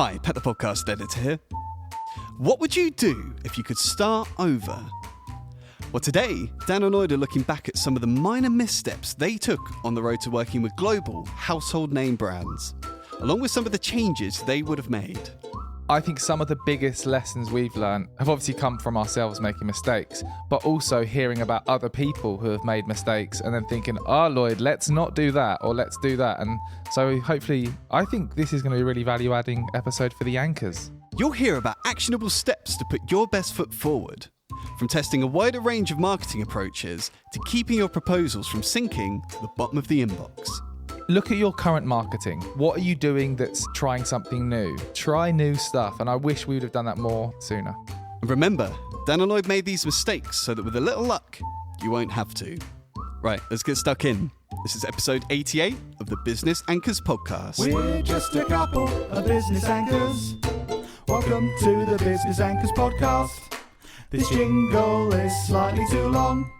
Hi, Pet the Podcast Editor here. What would you do if you could start over? Well, today, Dan and Lloyd are looking back at some of the minor missteps they took on the road to working with global household name brands, along with some of the changes they would have made. I think some of the biggest lessons we've learned have obviously come from ourselves making mistakes, but also hearing about other people who have made mistakes and then thinking, Lloyd, let's not do that, or let's do that. And so hopefully, I think this is going to be a really value-adding episode for the anchors. You'll hear about actionable steps to put your best foot forward, from testing a wider range of marketing approaches to keeping your proposals from sinking to the bottom of the inbox. Look at your current marketing. What are you doing that's trying something new? Try new stuff, and I wish we would have done that more sooner. And remember, Dan and Lloyd made these mistakes so that with a little luck, you won't have to. Right, let's get stuck in. This is episode 88 of the Business Anchors podcast. We're just a couple of business anchors. Welcome to the Business Anchors podcast. This jingle is slightly too long.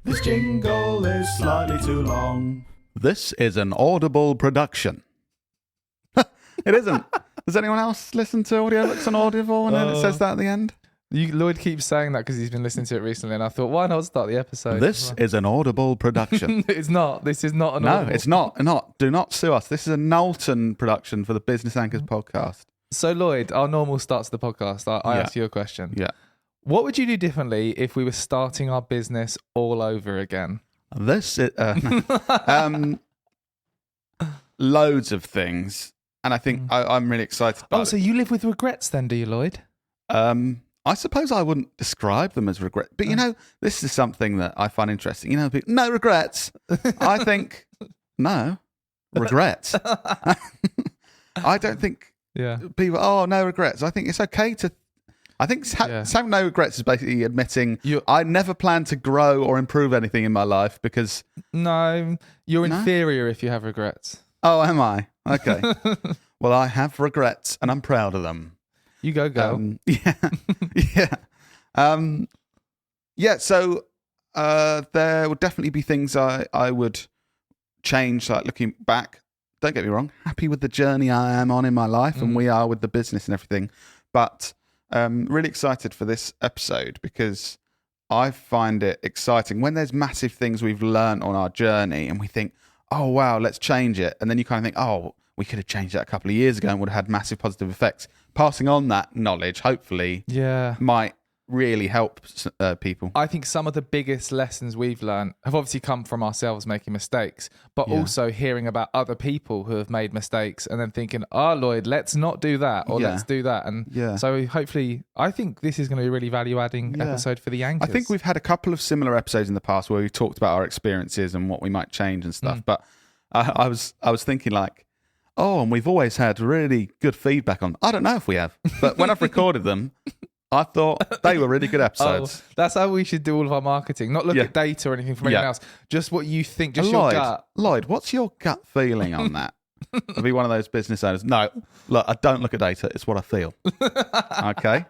This jingle is slightly too long. This is an Audible production. It isn't. Does anyone else listen to audiobooks on Audible and then it says that at the end? Lloyd keeps saying that because he's been listening to it recently, and I thought, why not start the episode? This is an Audible production. It's not. This is not an No, Audible. it's not. Do not sue us. This is a Knowlton production for the Business Anchors podcast. So, Lloyd, our normal start to the podcast, I Yeah. asked you a question. Yeah. What would you do differently if we were starting our business all over again? This is loads of things, and I think I'm really excited about So you live with regrets then, do you, Lloyd? I suppose I wouldn't describe them as regret, but this is something that I find interesting. No regrets. I think no regrets. I don't think people. No regrets. I think it's okay to. I think having no regrets is basically admitting I never plan to grow or improve anything in my life because... No, you're inferior if you have regrets. Oh, am I? Okay. Well, I have regrets and I'm proud of them. You go. So there would definitely be things I would change, like looking back. Don't get me wrong, happy with the journey I am on in my life and we are with the business and everything. But... really excited for this episode because I find it exciting when there's massive things we've learned on our journey and we think, oh, wow, let's change it. And then you kind of think, oh, we could have changed that a couple of years ago and would have had massive positive effects. Passing on that knowledge, hopefully, might really help people. I think some of the biggest lessons we've learned have obviously come from ourselves making mistakes, but also hearing about other people who have made mistakes and then thinking, Lloyd, let's not do that, or let's do that. And so hopefully, I think this is going to be a really value-adding episode for the anchors. I think we've had a couple of similar episodes in the past where we talked about our experiences and what we might change and stuff. But I was thinking like, and we've always had really good feedback on. I don't know if we have, but when I've recorded them, I thought they were really good episodes. That's how we should do all of our marketing. Not look at data or anything from anyone else. Just what you think, just your gut. Lloyd, what's your gut feeling on that? To be one of those business owners. No, look, I don't look at data. It's what I feel. Okay?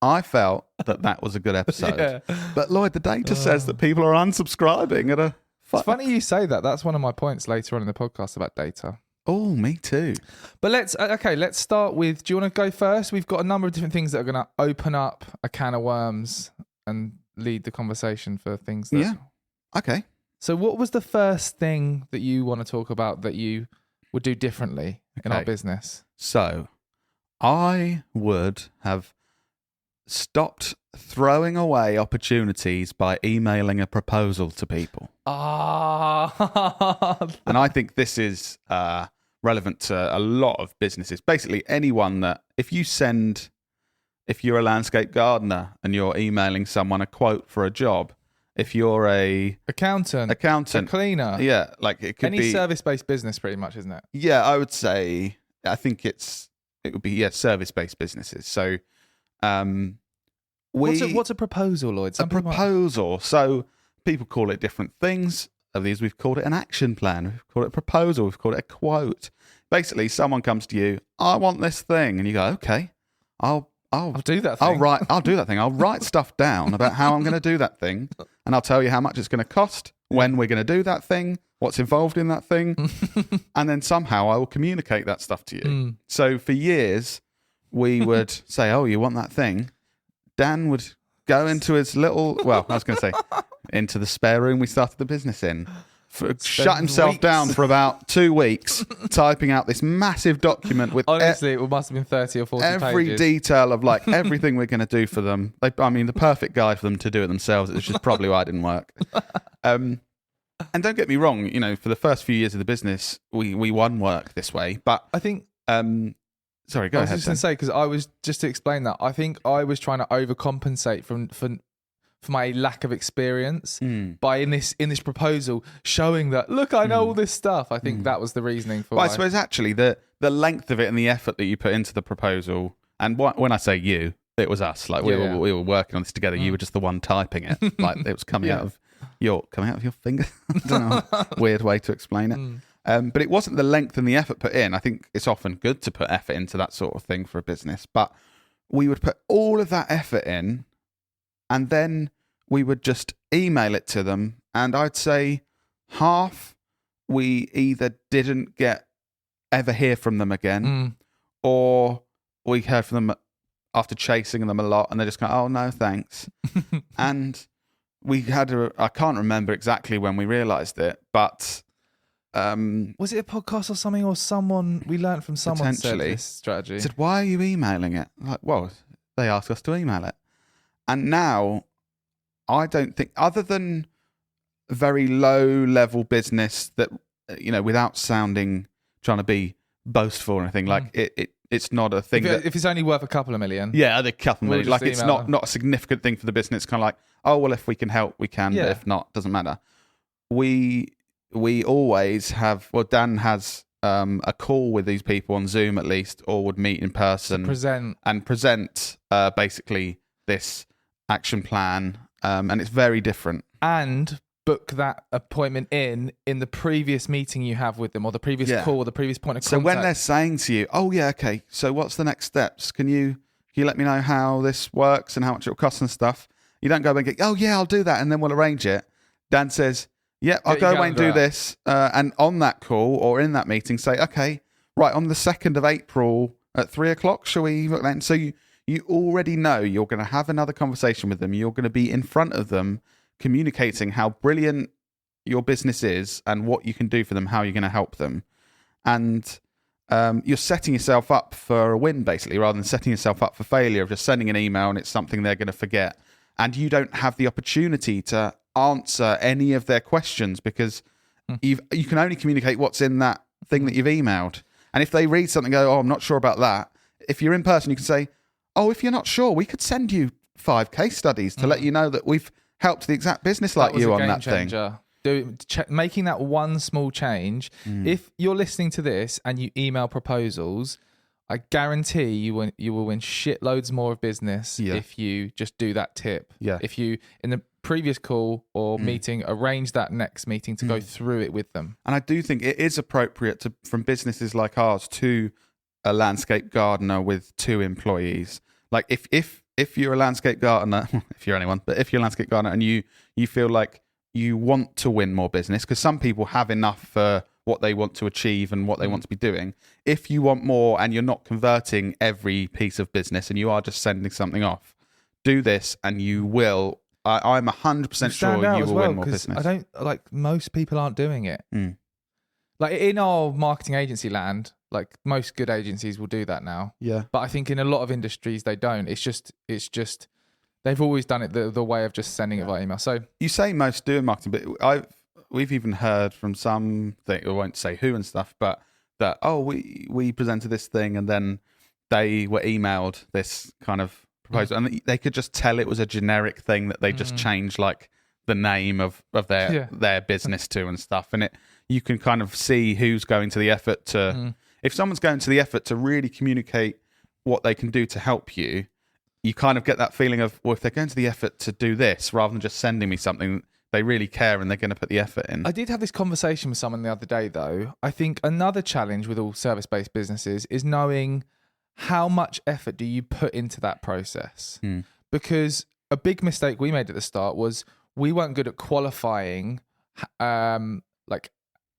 I felt that was a good episode. But Lloyd, the data says that people are unsubscribing at a... It's funny you say that. That's one of my points later on in the podcast about data. Oh, me too. But let's start with, do you want to go first? We've got a number of different things that are going to open up a can of worms and lead the conversation for things. Okay. So what was the first thing that you want to talk about that you would do differently in our business? So I would have stopped throwing away opportunities by emailing a proposal to people. And I think this is relevant to a lot of businesses. Basically, anyone that if you're a landscape gardener and you're emailing someone a quote for a job, if you're a accountant, a cleaner, like it could be any service-based business, pretty much, isn't it? Yeah, I would say. I think it would be service-based businesses. So, what's a proposal, Lloyd? Proposal. So people call it different things. Of these, we've called it an action plan. We've called it a proposal. We've called it a quote. Basically, someone comes to you, I want this thing, and you go, okay, I'll do that thing. I'll do that thing. I'll write stuff down about how I'm going to do that thing, and I'll tell you how much it's going to cost, when we're going to do that thing, what's involved in that thing, and then somehow I will communicate that stuff to you. So for years, we would say, "Oh, you want that thing?" Dan would go into his little, well, I was going to say, into the spare room we started the business in. Shut himself down for about 2 weeks, typing out this massive document with honestly, it must have been 30 or 40 every pages. detail of like everything we're going to do for them. I mean, the perfect guide for them to do it themselves, which is probably why it didn't work. And don't get me wrong, you know, for the first few years of the business, we won work this way. But I think... sorry, go ahead. I was just going to say, because I was, just to explain that, I think I was trying to overcompensate for my lack of experience by in this proposal showing that, look, I know all this stuff. I think that was the reasoning for Well, why. I suppose actually the length of it and the effort that you put into the proposal, and when I say you, it was us. Like we were working on this together. You were just the one typing it. Like it was coming out of your finger. I don't know. Weird way to explain it. But it wasn't the length and the effort put in. I think it's often good to put effort into that sort of thing for a business. But we would put all of that effort in, and then we would just email it to them. And I'd say half we either didn't ever hear from them again, or we heard from them after chasing them a lot, and they just go, "Oh no, thanks." And we had I can't remember exactly when we realised it, but was it a podcast or something, or someone we learned from someone said potentially this strategy? said, "Why are you emailing it?" Like, well, they asked us to email it, and now I don't think, other than very low level business that, you know, without sounding trying to be boastful or anything, like it's not a thing if it's only worth a couple of million. Yeah, a couple We'll million. just Like it's email not a significant thing for the business. It's kind of like, oh well, if we can help, we can. Yeah. But if not, doesn't matter. We always have. Well, Dan has a call with these people on Zoom at least, or would meet in person, present basically this action plan, and it's very different. And book that appointment in the previous meeting you have with them, or the previous call, or the previous point of contact. So when they're saying to you, "Oh yeah, okay, so what's the next steps? Can you let me know how this works and how much it'll cost and stuff?" You don't go away and go, "Oh yeah, I'll do that," and then we'll arrange it. Dan says, "Yeah, I'll go away and do this," and on that call or in that meeting, say, "Okay, right, on the 2nd of April at 3:00, shall we look then?" So you already know you're going to have another conversation with them. You're going to be in front of them, communicating how brilliant your business is and what you can do for them, how you're going to help them. And you're setting yourself up for a win, basically, rather than setting yourself up for failure of just sending an email and it's something they're going to forget. And you don't have the opportunity to answer any of their questions because you can only communicate what's in that thing that you've emailed. And if they read something and go, "Oh, I'm not sure about that," if you're in person, you can say, "Oh, if you're not sure, we could send you 5 case studies to let you know that we've helped the exact business like you on that thing." Making that one small change. If you're listening to this and you email proposals, I guarantee you will win shitloads more of business if you just do that tip. Yeah. If you, in the previous call or meeting, arrange that next meeting to go through it with them. And I do think it is appropriate from businesses like ours to a landscape gardener with 2 employees. Like if you're a landscape gardener, if you're anyone, but if you're a landscape gardener and you feel like you want to win more business, because some people have enough for what they want to achieve and what they want to be doing. If you want more and you're not converting every piece of business and you are just sending something off, do this and you will. I'm 100% sure you will win more business. I don't like, most people aren't doing it. Like in our marketing agency land, like most good agencies will do that now. Yeah. But I think in a lot of industries they don't. It's just they've always done it the way of just sending it via email. So you say most do in marketing, but we've even heard from some, I won't say who and stuff, but that, "Oh, we presented this thing and then they were emailed this kind of proposal," and they could just tell it was a generic thing that they just changed like the name of their business to and stuff. And you can kind of see who's going to the effort to, if someone's going to the effort to really communicate what they can do to help you, you kind of get that feeling of, well, if they're going to the effort to do this rather than just sending me something, they really care and they're going to put the effort in. I did have this conversation with someone the other day, though. I think another challenge with all service-based businesses is knowing how much effort do you put into that process. Because a big mistake we made at the start was we weren't good at qualifying like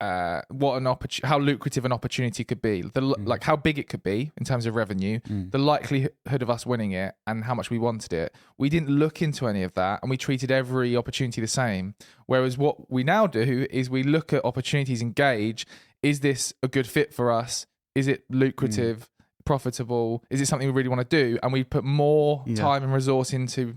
how lucrative an opportunity could be, like how big it could be in terms of revenue, the likelihood of us winning it, and how much we wanted it. We didn't look into any of that, and we treated every opportunity the same. Whereas what we now do is we look at opportunities and gauge: is this a good fit for us? Is it lucrative, profitable? Is it something we really want to do? And we put more time and resource into.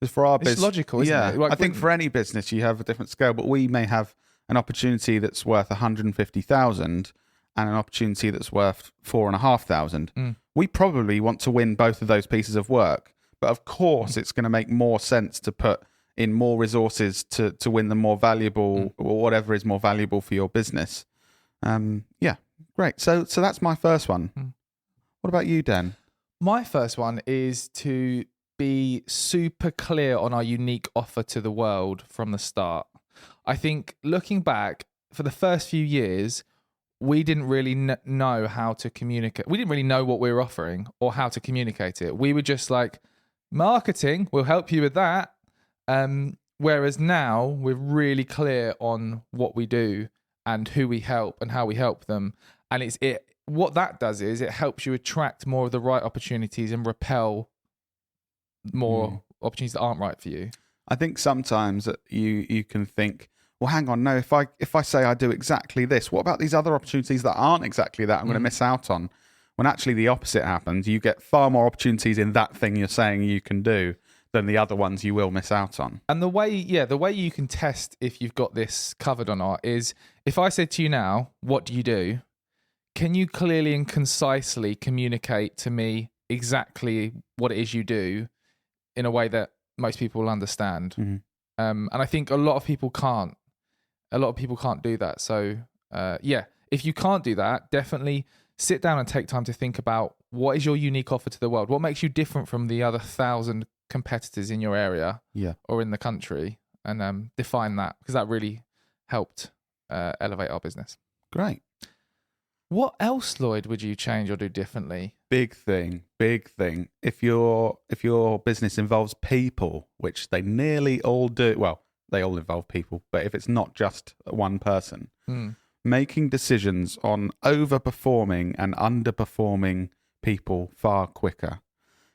Because for our It's business, logical, isn't it? Like, I think for any business you have a different scale, but we may have an opportunity that's worth 150,000 and an opportunity that's worth 4,500. We probably want to win both of those pieces of work, but of course it's going to make more sense to put in more resources to win the more valuable or whatever is more valuable for your business. Great. So that's my first one. What about you, Dan? My first one is to be super clear on our unique offer to the world from the start. I think looking back, for the first few years, we didn't really know how to communicate. We didn't really know what we were offering or how to communicate it. We were just like, marketing, we'll help you with that. Whereas now we're really clear on what we do and who we help and how we help them. And what that does is it helps you attract more of the right opportunities and repel more opportunities that aren't right for you. I think sometimes that you can think, well, hang on, no, if I say I do exactly this, what about these other opportunities that aren't exactly that I'm going to miss out on? When actually the opposite happens, you get far more opportunities in that thing you're saying you can do than the other ones you will miss out on. And the way you can test if you've got this covered or not is, if I said to you now, what do you do? Can you clearly and concisely communicate to me exactly what it is you do in a way that most people will understand? And I think a lot of people can't. A lot of people can't do that. So, if you can't do that, definitely sit down and take time to think about what is your unique offer to the world? What makes you different from the other 1,000 competitors in your area or in the country? And define that, because that really helped elevate our business. Great. What else, Lloyd, would you change or do differently? Big thing. If your business involves people, which they nearly all do, well, they all involve people, but if it's not just one person, making decisions on overperforming and underperforming people far quicker.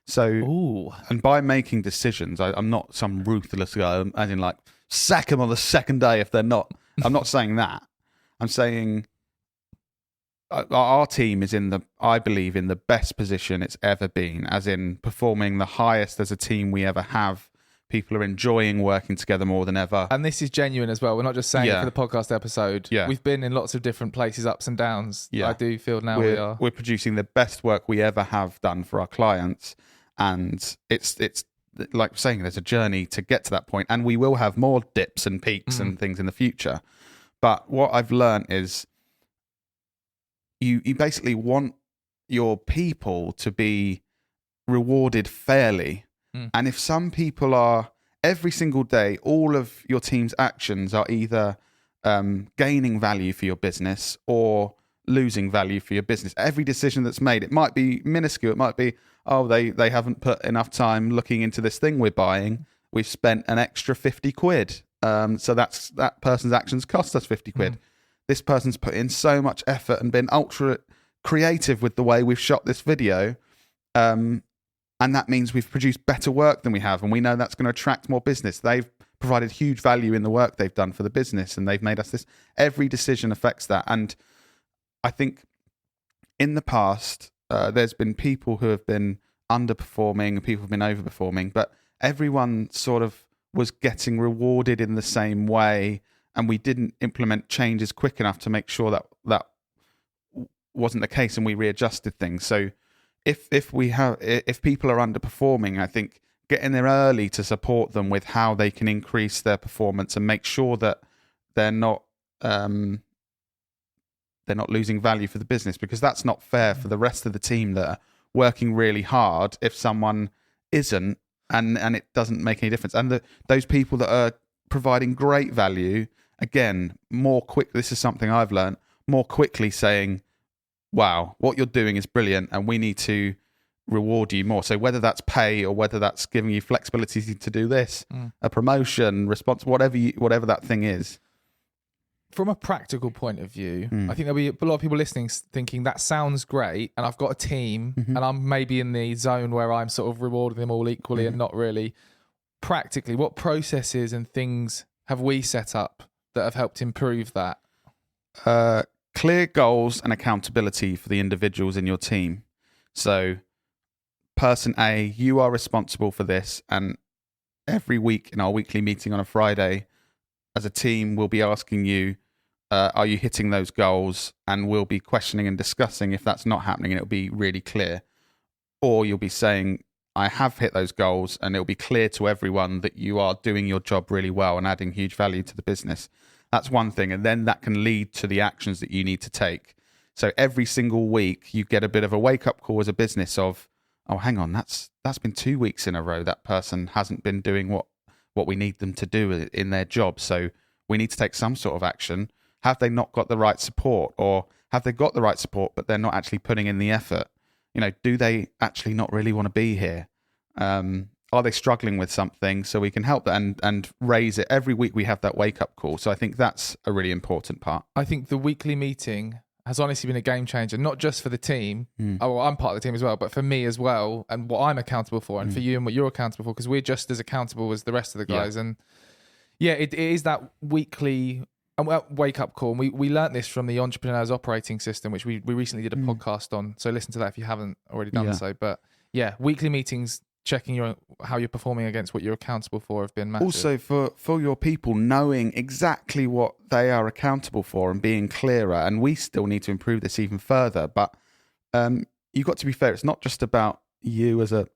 So, and by making decisions, I'm not some ruthless guy, as in like, sack them on the second day if they're not. I'm not saying that. I'm saying our team is I believe, in the best position it's ever been, as in performing the highest as a team we ever have. People are enjoying working together more than ever. And this is genuine as well. We're not just saying it for the podcast episode. Yeah. We've been in lots of different places, ups and downs. Yeah. I do feel now we are. We're producing the best work we ever have done for our clients. And it's like saying there's a journey to get to that point. And we will have more dips and peaks and things in the future. But what I've learned is you basically want your people to be rewarded fairly. And if some people are, every single day, all of your team's actions are either gaining value for your business or losing value for your business. Every decision that's made, it might be minuscule. It might be, they haven't put enough time looking into this thing we're buying. We've spent an extra 50 quid. So that person's actions cost us 50 quid. This person's put in so much effort and been ultra creative with the way we've shot this video. And that means we've produced better work than we have. And we know that's going to attract more business. They've provided huge value in the work they've done for the business. And they've made us this. Every decision affects that. And I think in the past, there's been people who have been underperforming and people have been overperforming. But everyone sort of was getting rewarded in the same way. And we didn't implement changes quick enough to make sure that wasn't the case. And we readjusted things. So if people are underperforming, I think getting there early to support them with how they can increase their performance and make sure that they're not losing value for the business, because that's not fair for the rest of the team that are working really hard if someone isn't, and it doesn't make any difference. And those people that are providing great value, again, this is something I've learned, more quickly saying, wow, what you're doing is brilliant and we need to reward you more. So whether that's pay or whether that's giving you flexibility to do this, a promotion, response, whatever that thing is. from a practical point of view, I think there'll be a lot of people listening thinking that sounds great, and I've got a team, and I'm maybe in the zone where I'm sort of rewarding them all equally and not really. Practically, what processes and things have we set up that have helped improve that? Clear goals and accountability for the individuals in your team. So, person A, you are responsible for this, and every week in our weekly meeting on a Friday, as a team, we'll be asking you, are you hitting those goals? And we'll be questioning and discussing if that's not happening, and it'll be really clear. Or you'll be saying, I have hit those goals, and it'll be clear to everyone that you are doing your job really well and adding huge value to the business. That's one thing. And then that can lead to the actions that you need to take. So every single week, you get a bit of a wake-up call as a business of, oh, hang on, that's been 2 weeks in a row. That person hasn't been doing what we need them to do in their job. So we need to take some sort of action. Have they not got the right support? Or have they got the right support, but they're not actually putting in the effort? You know, do they actually not really want to be here? Are they struggling with something so we can help them and raise it? Every week we have that wake-up call. So I think that's a really important part. I think the weekly meeting has honestly been a game changer, not just for the team. Oh, well, I'm part of the team as well, but for me as well, and what I'm accountable for, and for you and what you're accountable for, because we're just as accountable as the rest of the guys. And yeah, it is that weekly wake-up call. And we learnt this from the Entrepreneur's Operating System, which we recently did a podcast on. So listen to that if you haven't already done so. But yeah, weekly meetings, checking how you're performing against what you're accountable for have been massive. Also, for your people, knowing exactly what they are accountable for and being clearer. And we still need to improve this even further. But you've got to be fair. It's not just about you as a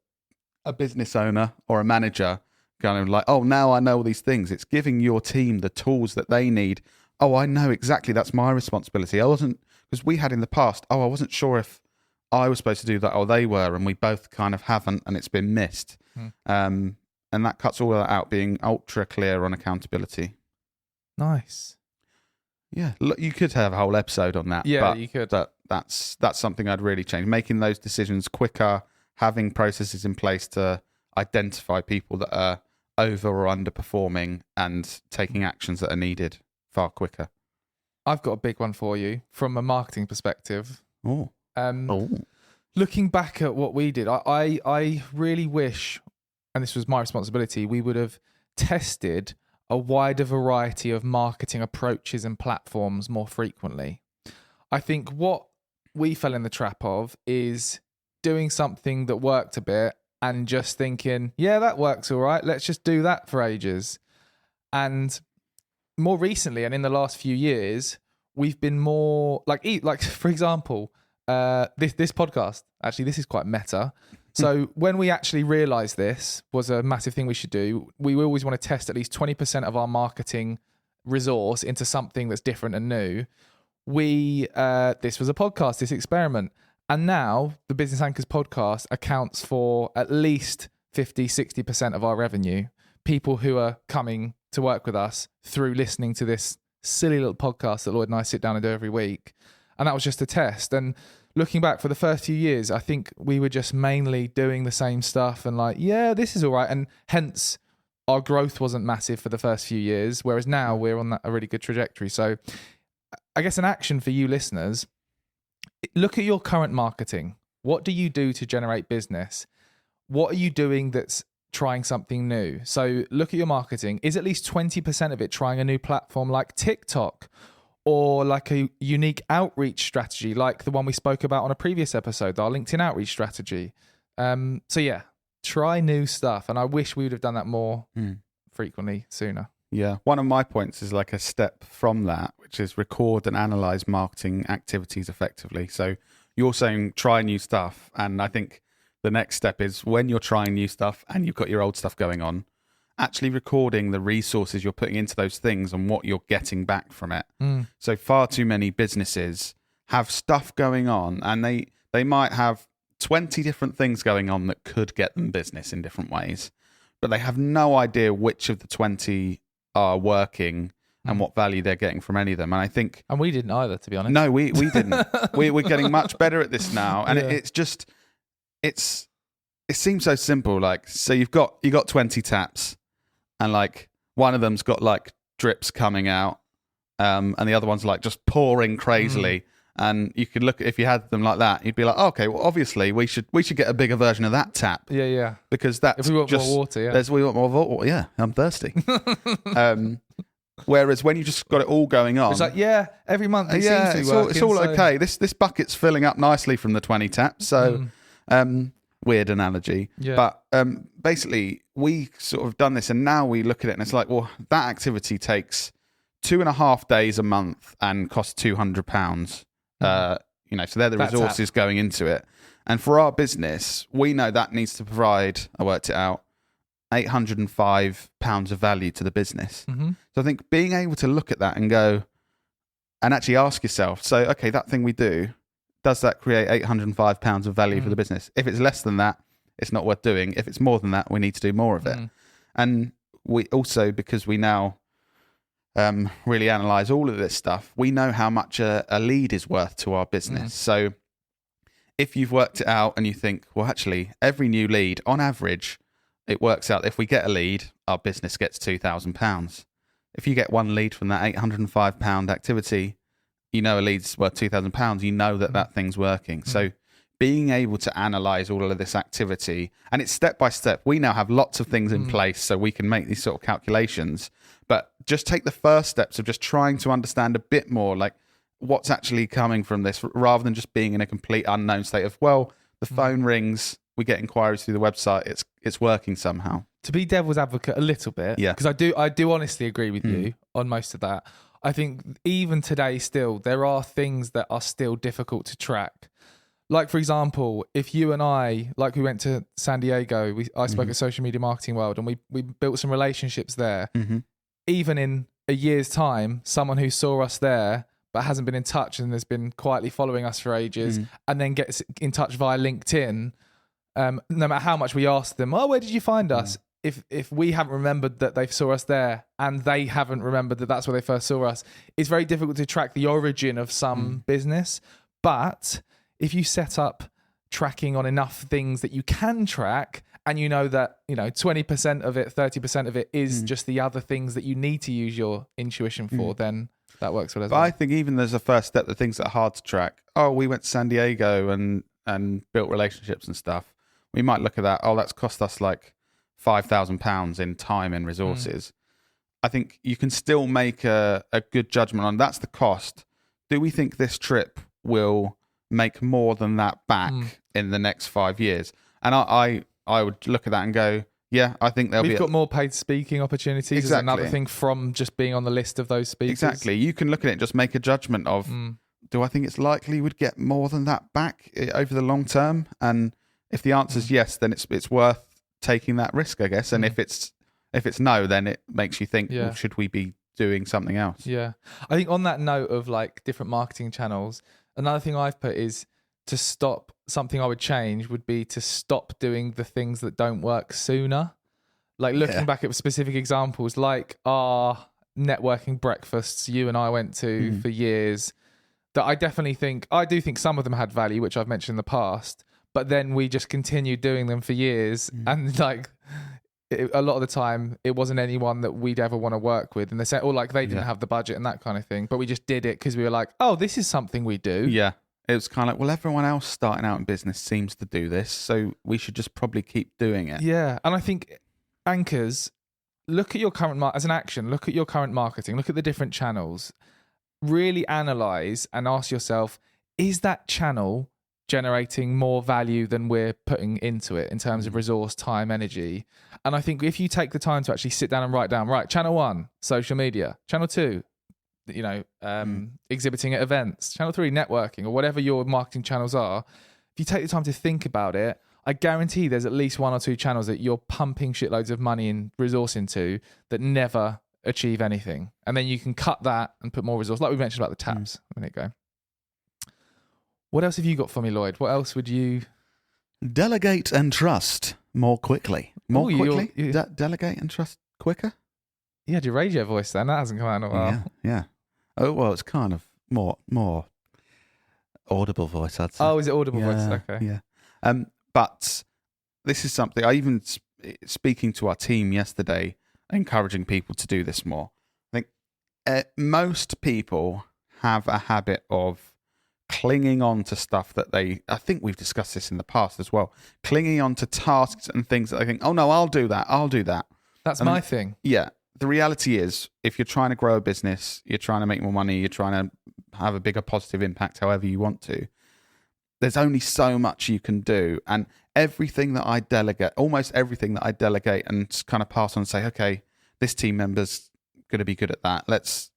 business owner or a manager kind of like, oh, now I know all these things. It's giving your team the tools that they need. Oh, I know exactly. That's my responsibility. I wasn't, because we had in the past, I wasn't sure if I was supposed to do that or they were, and we both kind of haven't, and it's been missed. And that cuts all that out, being ultra clear on accountability. Nice. Yeah, look, you could have a whole episode on that. Yeah, but you could. That's something I'd really change. Making those decisions quicker, having processes in place to identify people that are over or underperforming, and taking actions that are needed far quicker. I've got a big one for you from a marketing perspective. Oh. Looking back at what we did, I really wish, and this was my responsibility, we would have tested a wider variety of marketing approaches and platforms more frequently. I think what we fell in the trap of is doing something that worked a bit and just thinking, yeah, that works all right, let's just do that for ages. And more recently, and in the last few years, we've been more like for example, this podcast, actually, this is quite meta. So when we actually realised this was a massive thing we should do, we always want to test at least 20% of our marketing resource into something that's different and new. This was a podcast, this experiment. And now the Business Anchors podcast accounts for at least 50, 60% of our revenue. People who are coming to work with us through listening to this silly little podcast that Lloyd and I sit down and do every week. And that was just a test. And looking back for the first few years, I think we were just mainly doing the same stuff and like, yeah, this is all right. And hence our growth wasn't massive for the first few years, whereas now we're on a really good trajectory. So I guess an action for you listeners, look at your current marketing. What do you do to generate business? What are you doing that's trying something new? So look at your marketing. Is at least 20% of it trying a new platform like TikTok, or like a unique outreach strategy like the one we spoke about on a previous episode, our LinkedIn outreach strategy? So yeah, try new stuff. And I wish we would have done that more frequently sooner. Yeah. One of my points is like a step from that, which is record and analyze marketing activities effectively. So you're saying try new stuff. And I think the next step is when you're trying new stuff and you've got your old stuff going on, actually recording the resources you're putting into those things and what you're getting back from it. So far too many businesses have stuff going on, and they might have 20 different things going on that could get them business in different ways, but they have no idea which of the 20 are working and what value they're getting from any of them. And I think... And we didn't either, to be honest. No, we didn't. We're getting much better at this now. And it's just... It seems so simple. Like, so you got 20 taps, and like one of them's got like drips coming out, and the other one's like just pouring crazily. And you could look, if you had them like that, you'd be like, oh, okay, well, obviously we should get a bigger version of that tap. Yeah. Because that's If we want just, more water, yeah. we want more water. Yeah, I'm thirsty. Whereas when you just got it all going on, It's like, every month it seems to be it's working, all so- okay. This bucket's filling up nicely from the 20 taps. So, weird analogy. Yeah. But basically, we sort of done this, and now we look at it, and it's like, well, that activity takes 2.5 days a month and costs £200. So they're the That's resources going into it. And for our business, we know that needs to provide, I worked it out, £805 of value to the business. Mm-hmm. So I think being able to look at that and go and actually ask yourself, so, okay, that thing we do, does that create £805 of value for the business? If it's less than that, it's not worth doing. If it's more than that, we need to do more of it. And we also, because we now really analyze all of this stuff, we know how much a lead is worth to our business. So if you've worked it out and you think, well, actually, every new lead, on average, it works out that if we get a lead, our business gets £2,000. If you get one lead from that £805 activity, you know a lead's worth £2,000. You know that thing's working. So being able to analyze all of this activity, and it's step by step. We now have lots of things in place so we can make these sort of calculations. But just take the first steps of just trying to understand a bit more, like what's actually coming from this, rather than just being in a complete unknown state of, well, the phone rings, we get inquiries through the website, it's working somehow. To be devil's advocate a little bit, because I do honestly agree with you on most of that. I think even today still, there are things that are still difficult to track. Like, for example, if you and I, like we went to San Diego, I spoke at Social Media Marketing World, and we built some relationships there. Even in a year's time, someone who saw us there but hasn't been in touch and has been quietly following us for ages and then gets in touch via LinkedIn, no matter how much we ask them, oh, where did you find us? If we haven't remembered that they saw us there and they haven't remembered that that's where they first saw us, it's very difficult to track the origin of some business. But if you set up tracking on enough things that you can track, and you know that 20% of it, 30% of it is just the other things that you need to use your intuition for, then that works well as well. But I think even there's a first step, the things that are hard to track. Oh, we went to San Diego and built relationships and stuff. We might look at that. Oh, that's cost us like £5,000 in time and resources. I think you can still make a good judgment on that's the cost. Do we think this trip will make more than that back in the next 5 years? And I would look at that and go, yeah, I think We've got more paid speaking opportunities. Exactly. Is another thing from just being on the list of those speakers. Exactly. You can look at it and just make a judgment of, do I think it's likely we'd get more than that back over the long term? And if the answer is yes, then it's worth taking that risk, I guess. And if it's no, then it makes you think, well, should we be doing something else? Yeah. I think on that note of like different marketing channels, another thing I've put is to stop. Something I would change would be to stop doing the things that don't work sooner. Like looking back at specific examples, like our networking breakfasts you and I went to for years, that I definitely think, I do think some of them had value, which I've mentioned in the past, but then we just continued doing them for years. And like a lot of the time it wasn't anyone that we'd ever want to work with. And they said, like they didn't have the budget and that kind of thing, but we just did it because we were like, oh, this is something we do. Yeah. It was kind of like, well, everyone else starting out in business seems to do this, so we should just probably keep doing it. Yeah. And I think anchors, look at your current, as an action, look at your current marketing, look at the different channels, really analyze and ask yourself, is that channel generating more value than we're putting into it in terms of resource, time, energy? And I think if you take the time to actually sit down and write down, right, channel 1, social media, channel 2, exhibiting at events, channel 3, networking, or whatever your marketing channels are, if you take the time to think about it, I guarantee there's at least 1 or 2 channels that you're pumping shitloads of money and resource into that never achieve anything. And then you can cut that and put more resource, like we mentioned about the tabs a minute ago. What else have you got for me, Lloyd? What else would you... Delegate and trust more quickly. Delegate and trust quicker? You had your radio voice then. That hasn't come out in a while. Yeah. Oh, well, it's kind of more audible voice, I'd say. Oh, is it audible voice? Okay. Yeah. But this is something, I even speaking to our team yesterday, encouraging people to do this more. I think most people have a habit of clinging on to stuff that I think we've discussed this in the past as well, clinging on to tasks and things that they think, oh no, I'll do that. That's my thing. Yeah. The reality is, if you're trying to grow a business, you're trying to make more money, you're trying to have a bigger positive impact however you want to, there's only so much you can do. And everything that I delegate, almost everything that I delegate and kind of pass on and say, okay, this team member's going to be good at that. Let's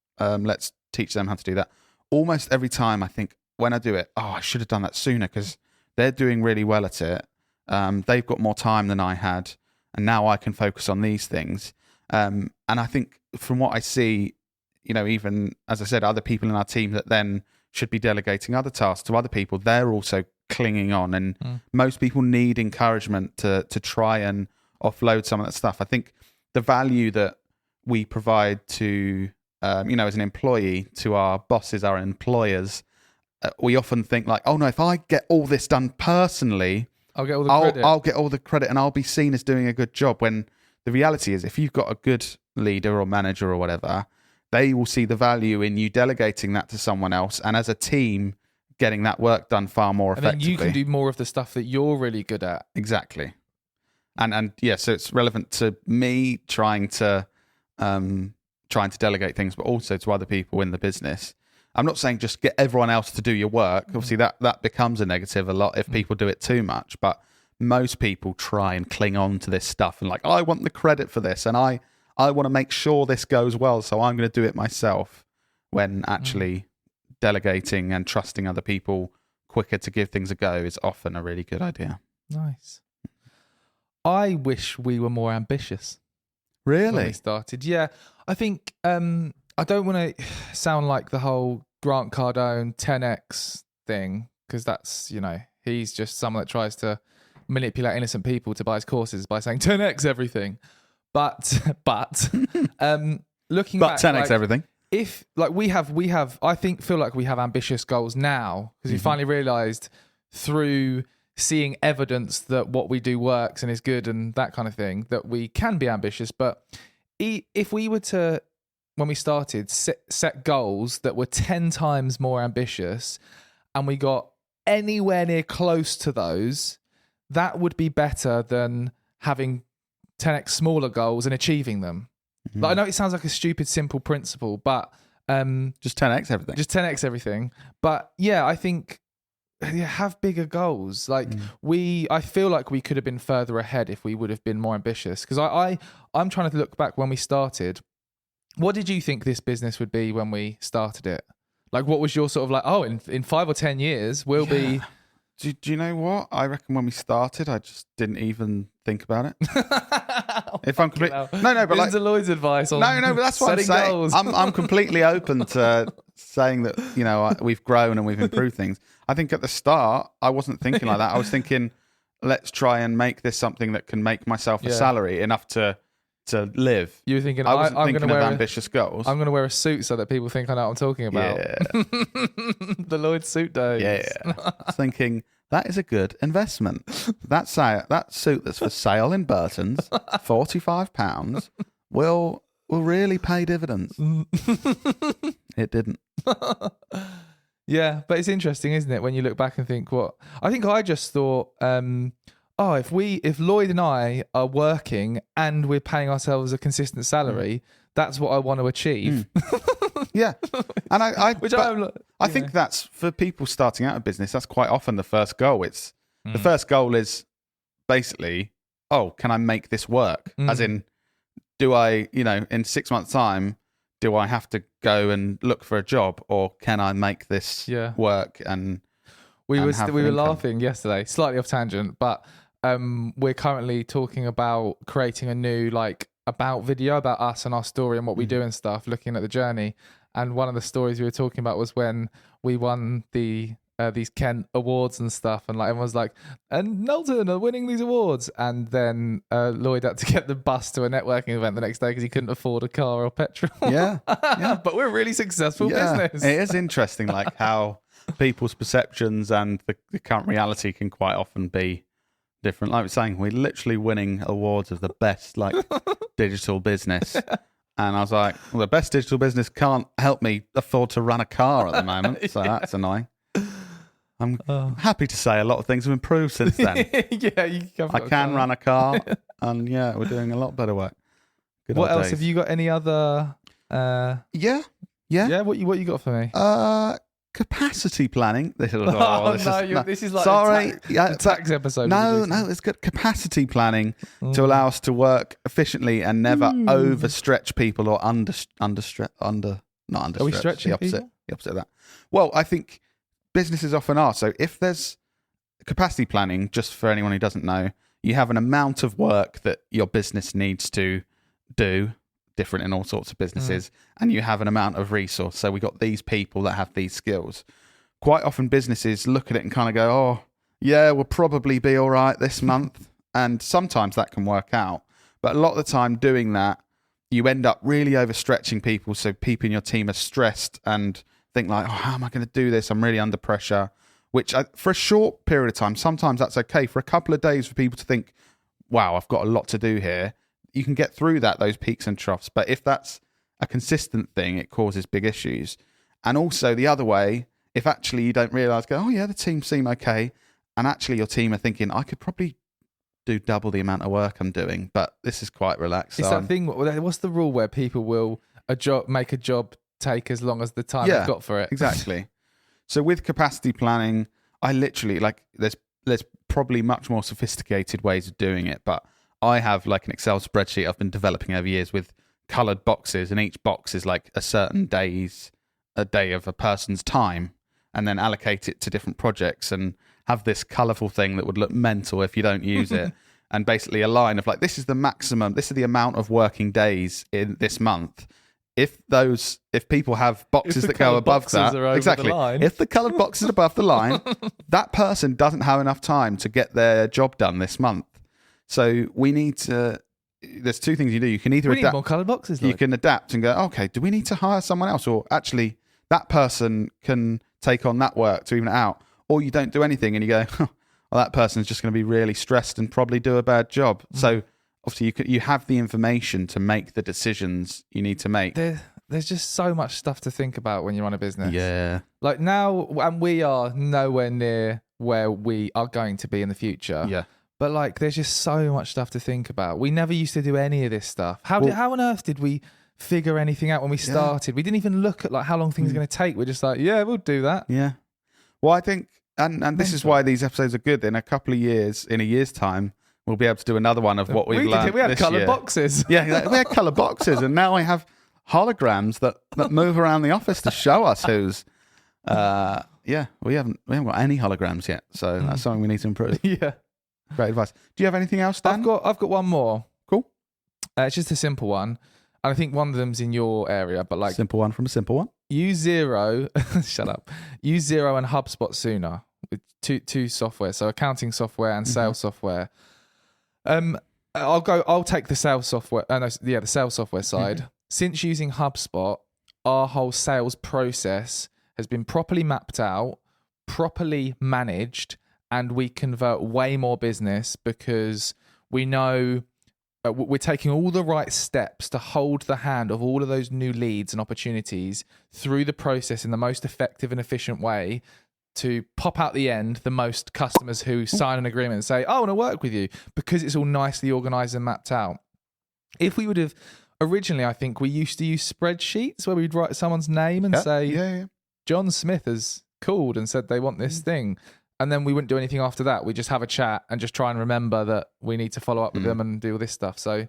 teach them how to do that. Almost every time I think, when I do it, I should have done that sooner because they're doing really well at it. They've got more time than I had, and now I can focus on these things. And I think from what I see, even as I said, other people in our team that then should be delegating other tasks to other people, they're also clinging on. And most people need encouragement to try and offload some of that stuff. I think the value that we provide to, as an employee, to our bosses, our employers, we often think like, oh no, if I get all this done personally, I'll get all the credit. I'll get all the credit and I'll be seen as doing a good job. When the reality is, if you've got a good leader or manager or whatever, they will see the value in you delegating that to someone else, and as a team, getting that work done far more effectively. And then you can do more of the stuff that you're really good at. Exactly. And yeah, so it's relevant to me trying to delegate things, but also to other people in the business. I'm not saying just get everyone else to do your work. Obviously, that becomes a negative a lot if people do it too much. But most people try and cling on to this stuff and like, I want the credit for this, and I want to make sure this goes well, so I'm going to do it myself. When actually delegating and trusting other people quicker to give things a go is often a really good idea. Nice. I wish we were more ambitious. Really? When we started. Yeah. I think I don't want to sound like the whole Grant Cardone 10x thing, because that's, he's just someone that tries to manipulate innocent people to buy his courses by saying 10x everything. But looking back, 10x everything. If we have, I feel like we have ambitious goals now because we finally realised through seeing evidence that what we do works and is good and that kind of thing, that we can be ambitious. But if we were to, when we started, set goals that were 10 times more ambitious and we got anywhere near close to those, that would be better than having 10x smaller goals and achieving them. Like, I know it sounds like a stupid, simple principle, but just 10x everything. Just 10x everything. But yeah, I think have bigger goals. Like I feel like we could have been further ahead if we would have been more ambitious. Because I'm trying to look back when we started. What did you think this business would be when we started it? Like, what was your sort of like? Oh, in 5 or 10 years, we'll be. Do you know what? I reckon when we started, I just didn't even think about it. If I'm complete, no, but like Lloyd's advice on no, but that's what I'm saying. Goals. I'm completely open to saying that we've grown and we've improved things. I think at the start I wasn't thinking like that. I was thinking, let's try and make this something that can make myself a salary enough to live. You were thinking, I wasn't I'm thinking gonna of wear ambitious goals. I'm going to wear a suit so that people think I know what I'm talking about. Yeah. The Lloyd suit days. Yeah. I was thinking, that is a good investment. That suit that's for sale in Burton's, £45, will really pay dividends. It didn't. Yeah, but it's interesting, isn't it, when you look back and think, what? I think I just thought, if Lloyd and I are working and we're paying ourselves a consistent salary, that's what I want to achieve. Yeah, and I think that's for people starting out a business. That's quite often the first goal. It's the first goal is basically, can I make this work? As in, do I, in 6 months' time, do I have to go and look for a job, or can I make this work? And we were laughing yesterday, slightly off tangent, but we're currently talking about creating a new about video about us and our story and what we do and stuff, looking at the journey. And one of the stories we were talking about was when we won these Kent awards and stuff, and everyone's like, and Knowlton are winning these awards, and then Lloyd had to get the bus to a networking event the next day because he couldn't afford a car or petrol. Yeah. But we're a really successful business. It is interesting how people's perceptions and the current reality can quite often be different. Like we're saying, we're literally winning awards of the best digital business. And I was like, well, the best digital business can't help me afford to run a car at the moment. So that's annoying. I'm happy to say a lot of things have improved since then. I can run a car, and we're doing a lot better work. Good what old else days. have you got? Any other? Yeah. What you got for me? Capacity planning. This is This is like sorry. a tax episode. No, it's good. Capacity planning to allow us to work efficiently and never overstretch people or not understretch. Are we stretching the opposite? people? The opposite of that. Well, I think businesses often are. So if there's capacity planning, just for anyone who doesn't know, you have an amount of work that your business needs to do, different in all sorts of businesses, and you have an amount of resource. So we got these people that have these skills. Quite often businesses look at it and kind of go, oh, yeah, we'll probably be all right this month. And sometimes that can work out. But a lot of the time doing that, you end up really overstretching people. So people in your team are stressed and think like, oh, how am I going to do this? I'm really under pressure, which for a short period of time, sometimes that's okay. For a couple of days for people to think, wow, I've got a lot to do here. You can get through those peaks and troughs. But if that's a consistent thing, it causes big issues. And also the other way, if actually you don't realise, oh yeah, the team seem okay. And actually your team are thinking, I could probably do double the amount of work I'm doing, but this is quite relaxed. It's that thing, what's the rule where people will make a job take as long as the time they've got for it? Exactly. So with capacity planning, I literally there's probably much more sophisticated ways of doing it, but I have like an Excel spreadsheet I've been developing over years with coloured boxes, and each box is like a day of a person's time, and then allocate it to different projects and have this colourful thing that would look mental if you don't use it. And basically a line of like, this is the maximum, this is the amount of working days in this month. If people have boxes that go above that, exactly. If the coloured box is above the line, that person doesn't have enough time to get their job done this month. So we need to. There's two things you do. You can either adapt. Need more coloured boxes. You can adapt and go, okay, do we need to hire someone else, or actually that person can take on that work to even it out, or you don't do anything and you go, well, that person's just going to be really stressed and probably do a bad job. So obviously you have the information to make the decisions you need to make. There's just so much stuff to think about when you run a business. Yeah. Like now, and we are nowhere near where we are going to be in the future. Yeah. But like, there's just so much stuff to think about. We never used to do any of this stuff. How on earth did we figure anything out when we started? We didn't even look at like how long things are going to take. We're just like, yeah, we'll do that. Yeah. Well, I think, and this is why these episodes are good. In a couple of years, in a year's time, we'll be able to do another one of what we've learned. We had this coloured year. boxes. Yeah, we had coloured boxes, and now I have holograms that move around the office to show us who's. We haven't got any holograms yet, so that's something we need to improve. Yeah. Great advice. Do you have anything else, Dan? I've got one more. Cool. It's just a simple one. And I think one of them's in your area, but like simple one from a simple one. Use Xero. Shut up. Use Xero and HubSpot sooner with two software, so accounting software and sales software. I'll take the sales software. The sales software side. Since using HubSpot, our whole sales process has been properly mapped out, properly managed, and we convert way more business because we know we're taking all the right steps to hold the hand of all of those new leads and opportunities through the process in the most effective and efficient way to pop out the end the most customers who sign an agreement and say, I want to work with you, because it's all nicely organized and mapped out. If we would have originally, I think we used to use spreadsheets where we'd write someone's name and say, John Smith has called and said they want this thing. And then we wouldn't do anything after that. We just have a chat and just try and remember that we need to follow up with them and do all this stuff. So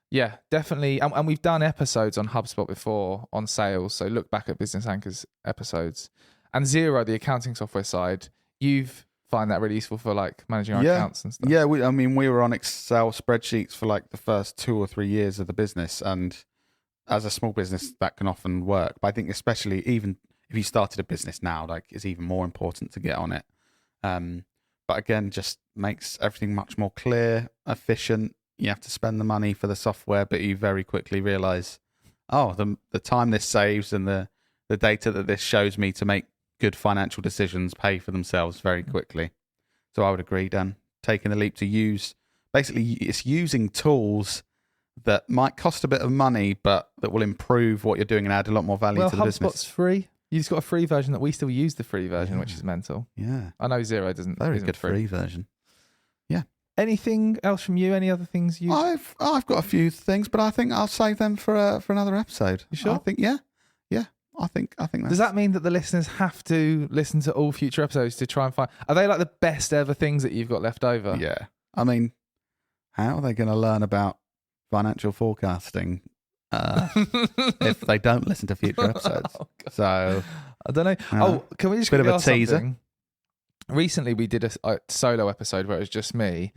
yeah, definitely. And we've done episodes on HubSpot before on sales. So look back at Business Anchors episodes. And Xero, the accounting software side, you've find that really useful for like managing our accounts and stuff. Yeah, we were on Excel spreadsheets for like the first 2 or 3 years of the business. And as a small business, that can often work. But I think especially even if you started a business now, like it's even more important to get on it. But again, just makes everything much more clear, efficient. You have to spend the money for the software, but you very quickly realize, the time this saves and the data that this shows me to make good financial decisions pay for themselves very quickly. So I would agree, Dan, taking the leap to use, basically it's using tools that might cost a bit of money, but that will improve what you're doing and add a lot more value to the HubSpot's business. free. You've got a free version that we still use the free version, which is mental. Yeah. I know Zero doesn't. Very isn't good free version. Anything else from you? Any other things you? I've got a few things, but I think I'll save them for another episode. You sure? I think yeah. I think that's... Does that mean that the listeners have to listen to all future episodes to try and find? Are they like the best ever things that you've got left over? Yeah. I mean, how are they going to learn about financial forecasting if they don't listen to future episodes? So I don't know. Can we just bit of a ask teaser? something? Recently, we did a solo episode where it was just me,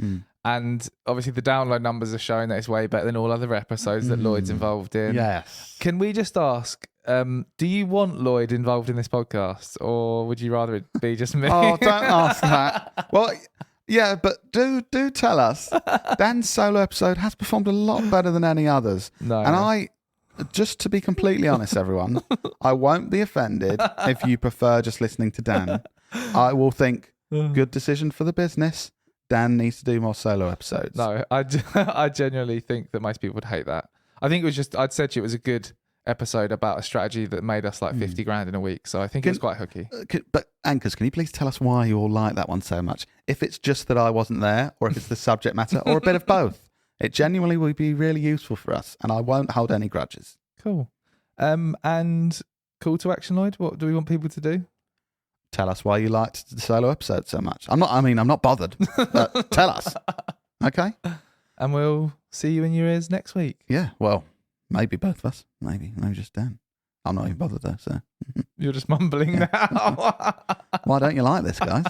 and obviously the download numbers are showing that it's way better than all other episodes that Lloyd's involved in. Yes. Can we just ask, do you want Lloyd involved in this podcast, or would you rather it be just me? Oh, don't ask that. Well, yeah, but do tell us. Dan's solo episode has performed a lot better than any others. No. And just to be completely honest, everyone, I won't be offended if you prefer just listening to Dan. I will think, good decision for the business. Dan needs to do more solo episodes. No, I genuinely think that most people would hate that. I think it was just, I'd said to you it was a good episode about a strategy that made us like 50 grand in a week. So I think it was quite hooky. But Anchors, can you please tell us why you all like that one so much? If it's just that I wasn't there, or if it's the subject matter, or a bit of both. It genuinely would be really useful for us, and I won't hold any grudges. Cool. And call to action, Lloyd. What do we want people to do? Tell us why you liked the solo episode so much. I'm not bothered. But tell us. Okay? And we'll see you in your ears next week. Yeah, well, maybe both of us. Maybe just Dan. I'm not even bothered though, so. You're just mumbling now. Why don't you like this, guys?